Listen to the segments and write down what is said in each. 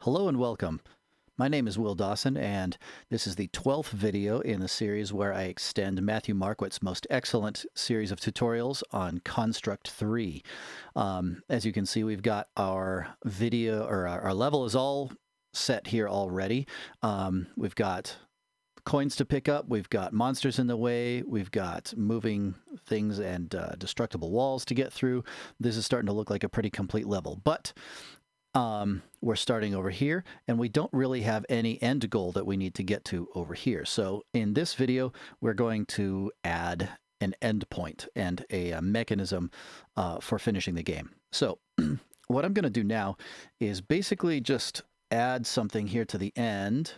Hello and welcome. My name is Will Dawson, and this is the 12th video in the series where I extend Matthew Marquart's most excellent series of tutorials on Construct 3. As you can see, we've got our video, or our level is all set here already. We've got coins to pick up, we've got monsters in the way, we've got moving things and destructible walls to get through. This is starting to look like a pretty complete level, but we're starting over here, and we don't really have any end goal that we need to get to over here. So in this video, we're going to add an endpoint and a mechanism for finishing the game. So what I'm going to do now is basically just add something here to the end.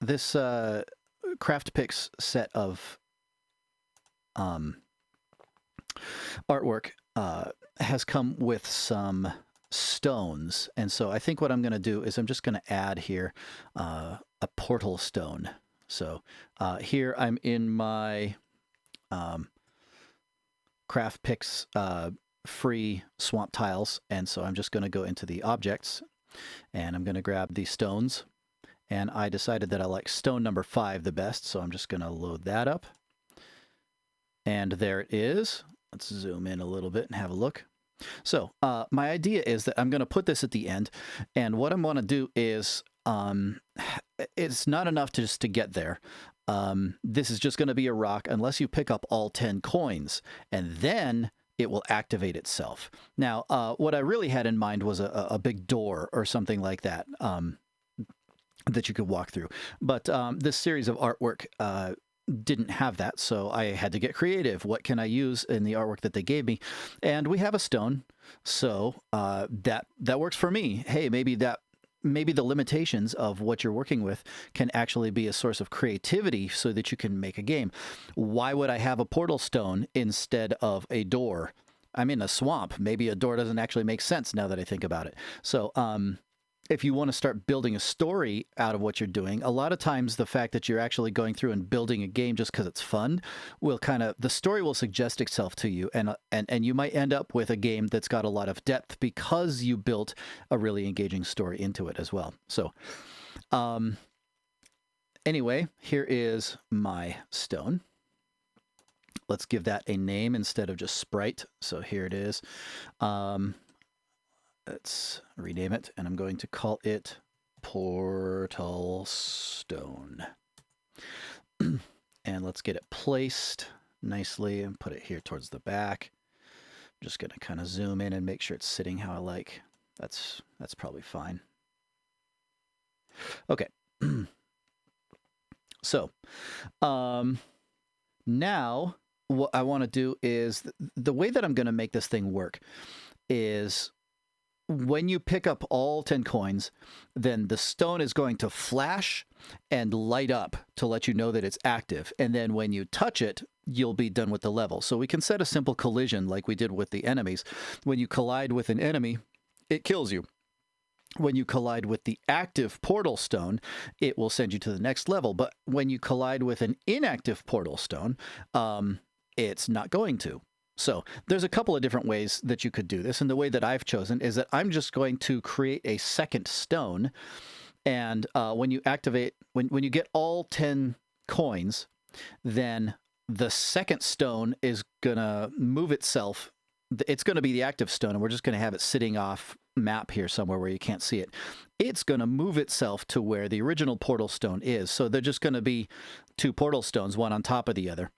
This Craft Picks set of artwork has come with some stones, and so I think what I'm going to do is I'm just going to add here a portal stone. So here I'm in my Craft Picks free swamp tiles, and so I'm just going to go into the objects, and I'm going to grab the stones, and I decided that I like stone number 5 the best, so I'm just going to load that up, and there it is. Let's zoom in a little bit and have a look. So my idea is that I'm going to put this at the end, and what I'm going to do is it's not enough just to get there. This is just going to be a rock unless you pick up all 10 coins, and then it will activate itself. Now, what I really had in mind was a big door or something like that that you could walk through. But this series of artwork didn't have that, so I had to get creative. What can I use in the artwork that they gave me? And we have a stone, so that works for me. Hey, maybe the limitations of what you're working with can actually be a source of creativity so that you can make a game. Why would I have a portal stone instead of a door? I'm in a swamp. Maybe a door doesn't actually make sense now that I think about it. So if you want to start building a story out of what you're doing, a lot of times the fact that you're actually going through and building a game just because it's fun will the story will suggest itself to you, and you might end up with a game that's got a lot of depth because you built a really engaging story into it as well. So anyway, here is my stone. Let's give that a name instead of just sprite. So here it is. Let's rename it, and I'm going to call it Portal Stone. And let's get it placed nicely and put it here towards the back. I'm just going to kind of zoom in and make sure it's sitting how I like. That's probably fine. Okay. So now what I want to do is the way that I'm going to make this thing work is when you pick up all 10 coins, then the stone is going to flash and light up to let you know that it's active. And then when you touch it, you'll be done with the level. So we can set a simple collision like we did with the enemies. When you collide with an enemy, it kills you. When you collide with the active portal stone, it will send you to the next level. But when you collide with an inactive portal stone, it's not going to. So there's a couple of different ways that you could do this, and the way that I've chosen is that I'm just going to create a second stone, and when you activate, when you get all 10 coins, then the second stone is going to move itself. It's going to be the active stone, and we're just going to have it sitting off map here somewhere where you can't see it. It's going to move itself to where the original portal stone is, so they're just going to be 2 portal stones, one on top of the other.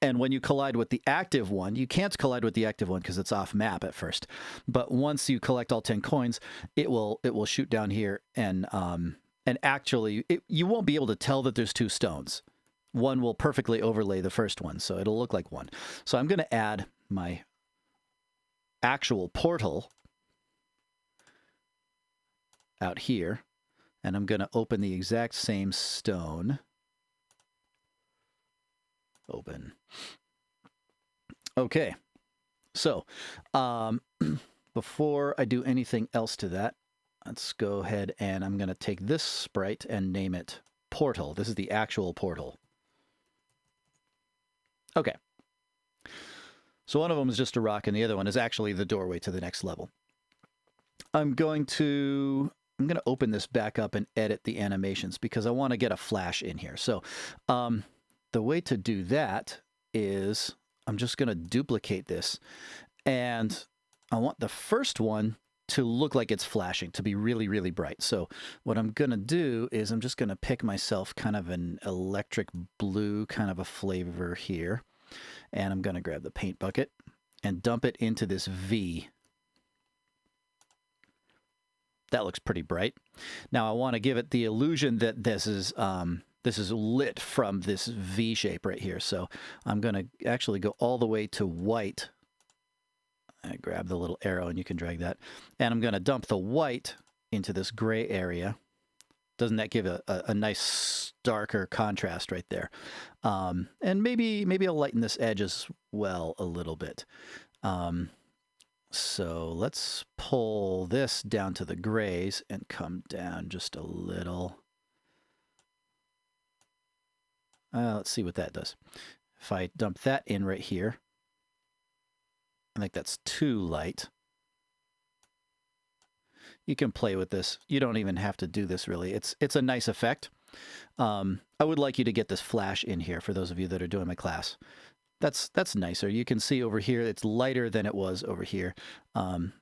And when you collide with the active one, you can't collide with the active one because it's off map at first. But once you collect all 10 coins, it will shoot down here, and actually you won't be able to tell that there's 2 stones. One will perfectly overlay the first one, so it'll look like one. So I'm going to add my actual portal out here, and I'm going to open the exact same stone. Open. Okay, so before I do anything else to that, let's go ahead, and I'm going to take this sprite and name it Portal. This is the actual portal. Okay, so one of them is just a rock, and the other one is actually the doorway to the next level. I'm going to open this back up and edit the animations because I want to get a flash in here. So the way to do that is I'm just going to duplicate this, and I want the first one to look like it's flashing, to be really, really bright. So what I'm going to do is I'm just going to pick myself kind of an electric blue kind of a flavor here, and I'm going to grab the paint bucket and dump it into this V. That looks pretty bright. Now I want to give it the illusion that this is lit from this V shape right here. So I'm going to actually go all the way to white. I grab the little arrow and you can drag that. And I'm going to dump the white into this gray area. Doesn't that give a nice starker contrast right there? And maybe I'll lighten this edge as well a little bit. So let's pull this down to the grays and come down just a little. Let's see what that does. If I dump that in right here, I think that's too light. You can play with this. You don't even have to do this really. It's a nice effect. I would like you to get this flash in here for those of you that are doing my class. That's nicer. You can see over here it's lighter than it was over here. I'm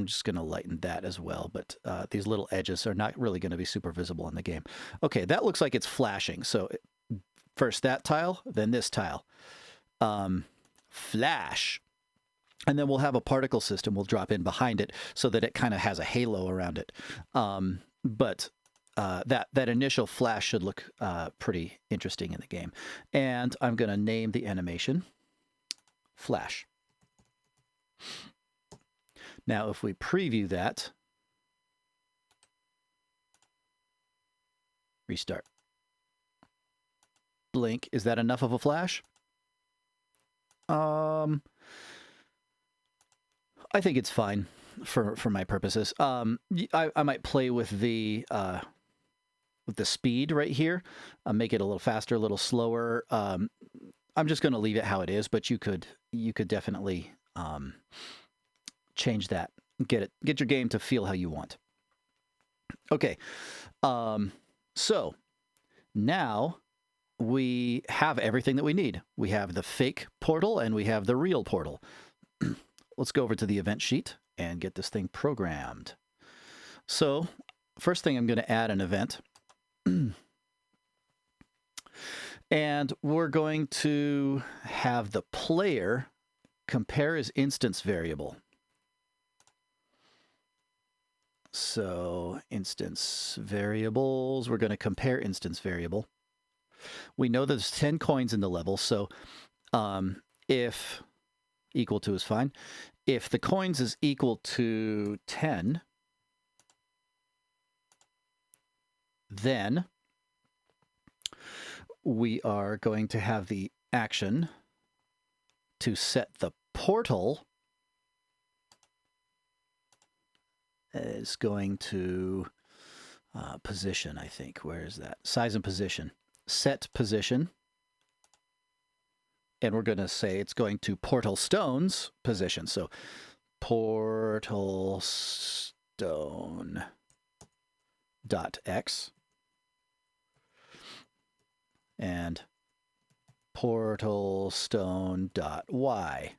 just going to lighten that as well, but these little edges are not really going to be super visible in the game. Okay, that looks like it's flashing. So first that tile, then this tile. Flash. And then we'll have a particle system we'll drop in behind it so that it kind of has a halo around it. But that initial flash should look pretty interesting in the game. And I'm going to name the animation Flash. Now, if we preview that, restart. Blink. Is that enough of a flash? I think it's fine for my purposes. I might play with the speed right here, make it a little faster, a little slower. I'm just going to leave it how it is, but you could definitely change that. Get your game to feel how you want. Okay, so now we have everything that we need. We have the fake portal and we have the real portal. Let's go over to the event sheet and get this thing programmed. So first thing, I'm going to add an event. And we're going to have the player compare his instance variable. So instance variables, we're going to compare instance variable. We know there's 10 coins in the level, so if equal to is fine. If the coins is equal to 10, then we are going to have the action to set the portal is going to position, I think. Where is that? Size and position. Set position. And we're going to say it's going to portal stones position. So portal stone dot x and portal stone dot y.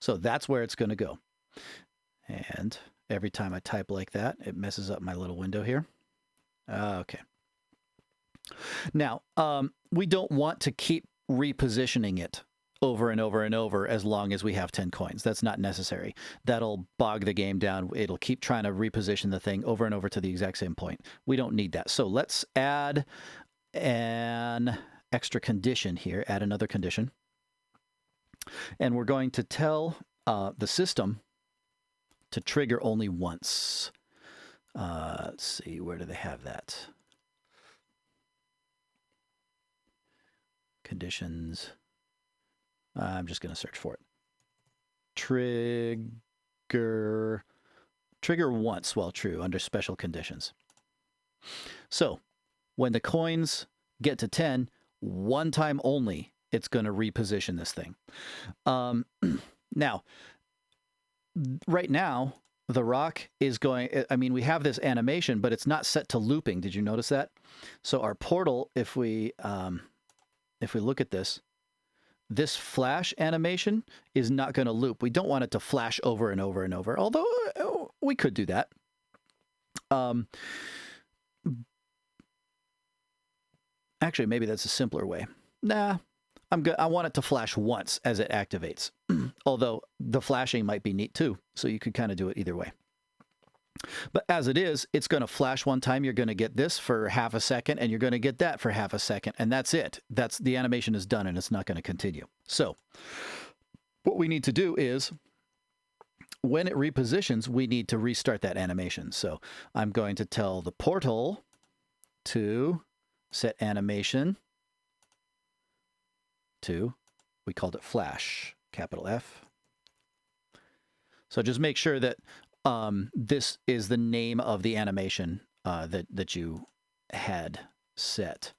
So that's where it's going to go. And every time I type like that, it messes up my little window here. Okay. Now, we don't want to keep repositioning it over and over and over as long as we have 10 coins. That's not necessary. That'll bog the game down. It'll keep trying to reposition the thing over and over to the exact same point. We don't need that. So let's add an extra condition here, add another condition. And we're going to tell the system to trigger only once. Let's see, where do they have that? Conditions. I'm just going to search for it. Trigger once while true under special conditions. So when the coins get to 10, one time only, it's going to reposition this thing. Now, right now, the rock is going, I mean, we have this animation, but it's not set to looping. Did you notice that? So our portal, if we look at this, this flash animation is not going to loop. We don't want it to flash over and over and over, although we could do that. Actually, maybe that's a simpler way. Nah, I want it to flash once as it activates. Although the flashing might be neat too, so you could kind of do it either way. But as it is, it's going to flash one time. You're going to get this for half a second, and you're going to get that for half a second, and that's it. That's the animation is done, and it's not going to continue. So what we need to do is, when it repositions, we need to restart that animation. So I'm going to tell the portal to set animation to, we called it flash, capital F. So just make sure that this is the name of the animation that you had set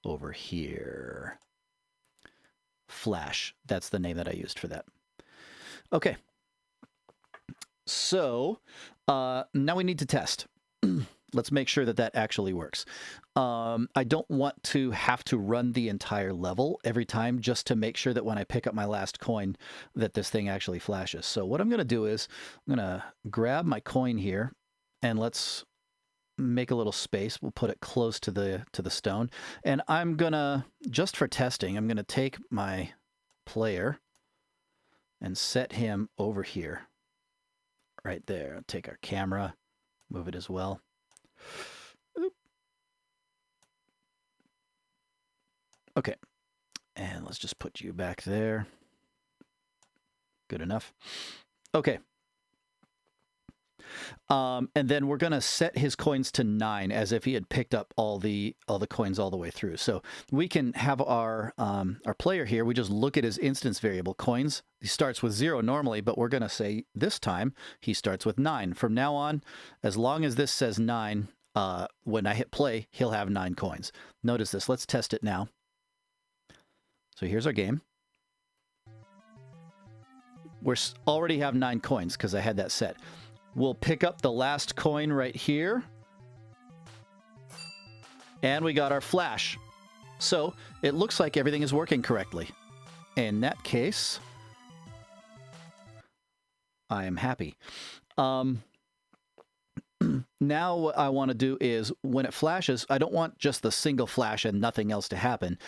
over here. Flash. That's the name that I used for that. Okay. So now we need to test. Let's make sure that that actually works. I don't want to have to run the entire level every time just to make sure that when I pick up my last coin that this thing actually flashes. So what I'm going to do is I'm going to grab my coin here and let's make a little space. We'll put it close to the stone. And I'm going to, just for testing, I'm going to take my player and set him over here. Right there. Take our camera, move it as well. Okay, and let's just put you back there. Good enough. Okay. And then we're going to set his coins to 9 as if he had picked up all the coins all the way through. So we can have our player here. We just look at his instance variable coins. He starts with 0 normally, but we're going to say this time he starts with 9. From now on, as long as this says 9, when I hit play, he'll have 9 coins. Notice this. Let's test it now. So here's our game. We already have 9 coins because I had that set. We'll pick up the last coin right here. And we got our flash. So it looks like everything is working correctly. In that case, I am happy. Now what I want to do is when it flashes, I don't want just the single flash and nothing else to happen.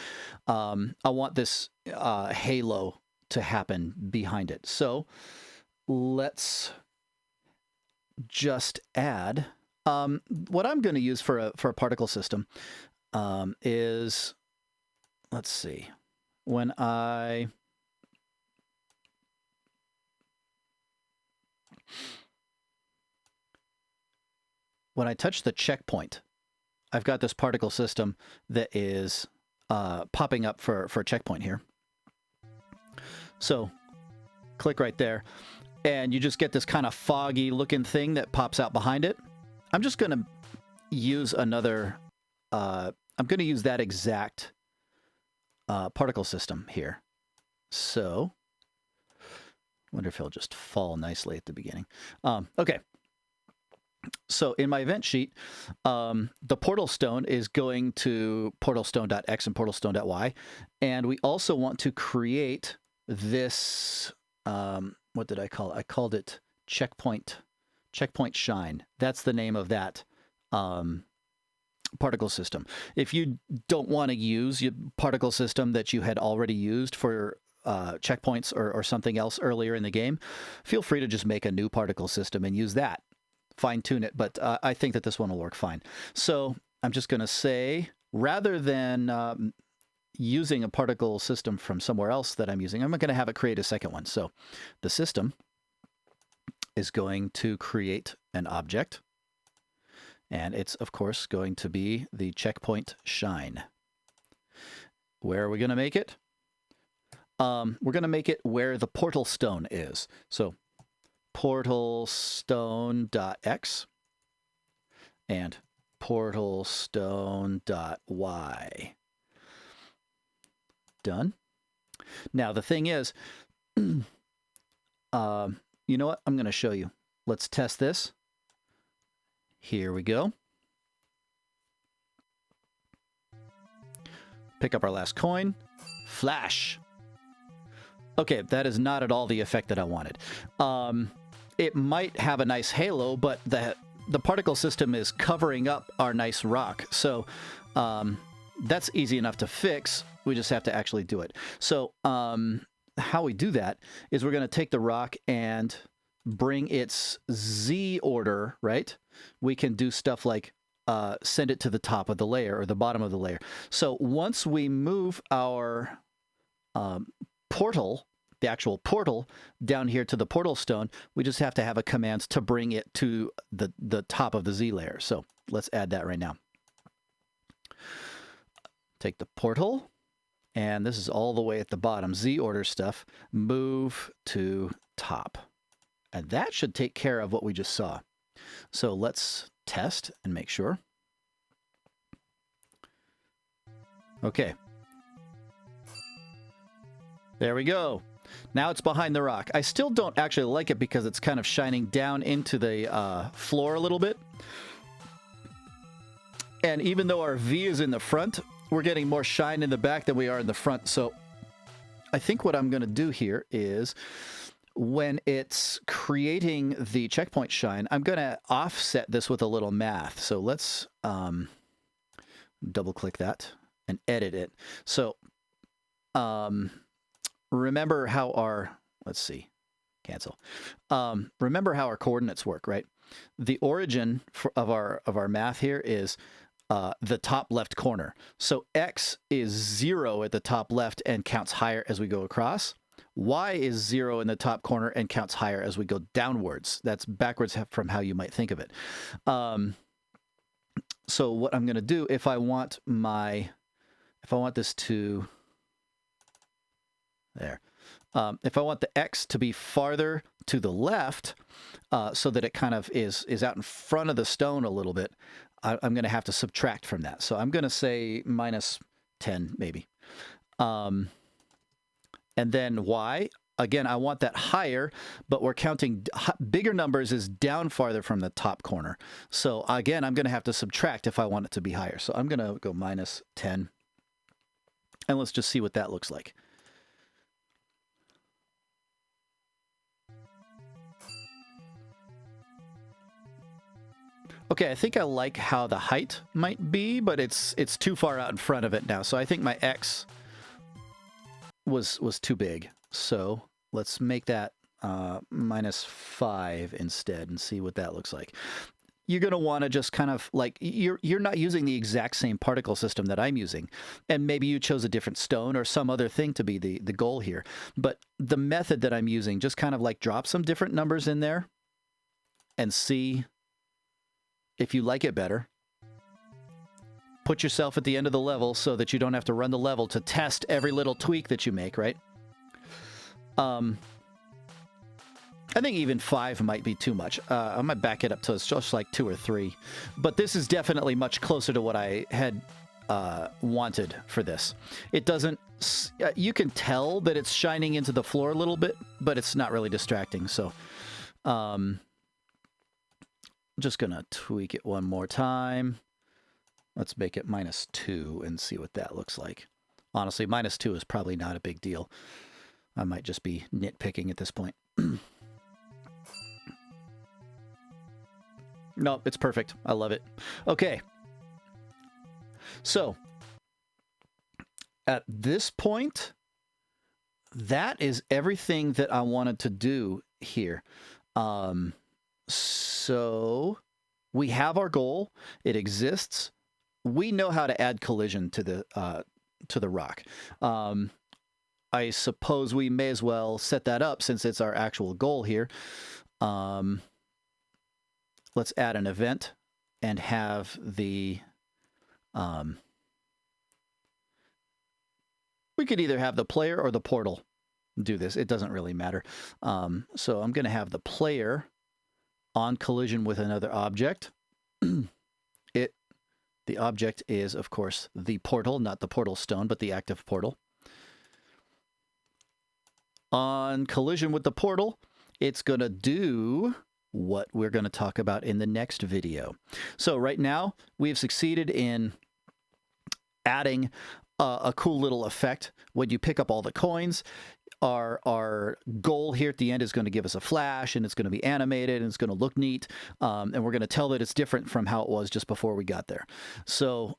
I want this halo to happen behind it. So let's just add what I'm going to use for a particle system is, let's see, when I touch the checkpoint, I've got this particle system that is popping up for a checkpoint here. So click right there, and you just get this kind of foggy looking thing that pops out behind it. I'm just going to use another, I'm going to use that exact particle system here. So, wonder if he'll just fall nicely at the beginning. Okay. So in my event sheet, the portal stone is going to portalstone.x and portalstone.y. And we also want to create this, what did I call it? I called it checkpoint shine. That's the name of that particle system. If you don't want to use your particle system that you had already used for checkpoints or something else earlier in the game, feel free to just make a new particle system and use that. Fine tune it, but I think that this one will work fine. So I'm just going to say, rather than using a particle system from somewhere else that I'm using, I'm going to have it create a second one. So the system is going to create an object, and it's, of course, going to be the checkpoint shine. Where are we going to make it? We're going to make it where the portal stone is. So portalstone.x and portalstone.y. Done. Now, the thing is, you know what? I'm going to show you. Let's test this. Here we go. Pick up our last coin. Flash. Okay, that is not at all the effect that I wanted. It might have a nice halo, but the particle system is covering up our nice rock. So that's easy enough to fix. We just have to actually do it. So how we do that is we're going to take the rock and bring its Z order, right? We can do stuff like send it to the top of the layer or the bottom of the layer. So once we move our portal, the actual portal, down here to the portal stone, we just have to have a command to bring it to the top of the Z layer. So let's add that right now. Take the portal, and this is all the way at the bottom, Z order stuff, move to top. And that should take care of what we just saw. So let's test and make sure. Okay. There we go. Now it's behind the rock. I still don't actually like it because it's kind of shining down into the floor a little bit. And even though our V is in the front, we're getting more shine in the back than we are in the front. So I think what I'm going to do here is when it's creating the checkpoint shine, I'm going to offset this with a little math. So let's double click that and edit it. So remember how our, let's see, cancel. Remember how our coordinates work, right? The origin of our math here is the top left corner. So X is 0 at the top left and counts higher as we go across. Y is 0 in the top corner and counts higher as we go downwards. That's backwards from how you might think of it. So what I'm going to do, if I want this to, there. If I want the X to be farther to the left, so that it kind of is out in front of the stone a little bit, I'm going to have to subtract from that. So I'm going to say minus 10 maybe. And then Y, again, I want that higher, but we're counting bigger numbers is down farther from the top corner. So again, I'm going to have to subtract if I want it to be higher. So I'm going to go minus 10. And let's just see what that looks like. Okay, I think I like how the height might be, but it's too far out in front of it now. So I think my X was too big. So let's make that minus 5 instead and see what that looks like. You're going to want to just kind of like, you're not using the exact same particle system that I'm using. And maybe you chose a different stone or some other thing to be the goal here. But the method that I'm using, just kind of like drop some different numbers in there and see if you like it better. Put yourself at the end of the level so that you don't have to run the level to test every little tweak that you make, right? I think even 5 might be too much. I might back it up to just like 2 or 3. But this is definitely much closer to what I had wanted for this. It doesn't... you can tell that it's shining into the floor a little bit, but it's not really distracting. So I'm just going to tweak it one more time. Let's make it minus 2 and see what that looks like. Honestly, minus 2 is probably not a big deal. I might just be nitpicking at this point. No, it's perfect. I love it. Okay. So, at this point, that is everything that I wanted to do here. So, we have our goal. It exists. We know how to add collision to the rock. I suppose we may as well set that up since it's our actual goal here. Let's add an event and have the... we could either have the player or the portal do this. It doesn't really matter. So I'm going to have the player on collision with another object. The object is, of course, the portal, not the portal stone, but the active portal. On collision with the portal, it's going to do what we're going to talk about in the next video. So right now, we have succeeded in adding a cool little effect. When you pick up all the coins, our goal here at the end is going to give us a flash, and it's going to be animated, and it's going to look neat, and we're going to tell that it's different from how it was just before we got there. So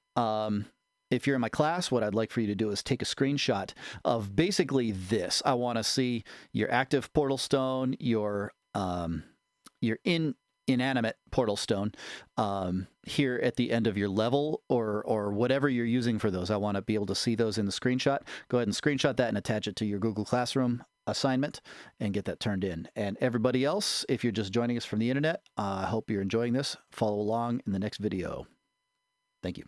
if you're in my class, what I'd like for you to do is take a screenshot of basically this. I want to see your active portal stone, your inanimate portal stone here at the end of your level, or whatever you're using for those. I want to be able to see those in the screenshot. Go ahead and screenshot that and attach it to your Google Classroom assignment and get that turned in. And everybody else, if you're just joining us from the internet, I hope you're enjoying this. Follow along in the next video. Thank you.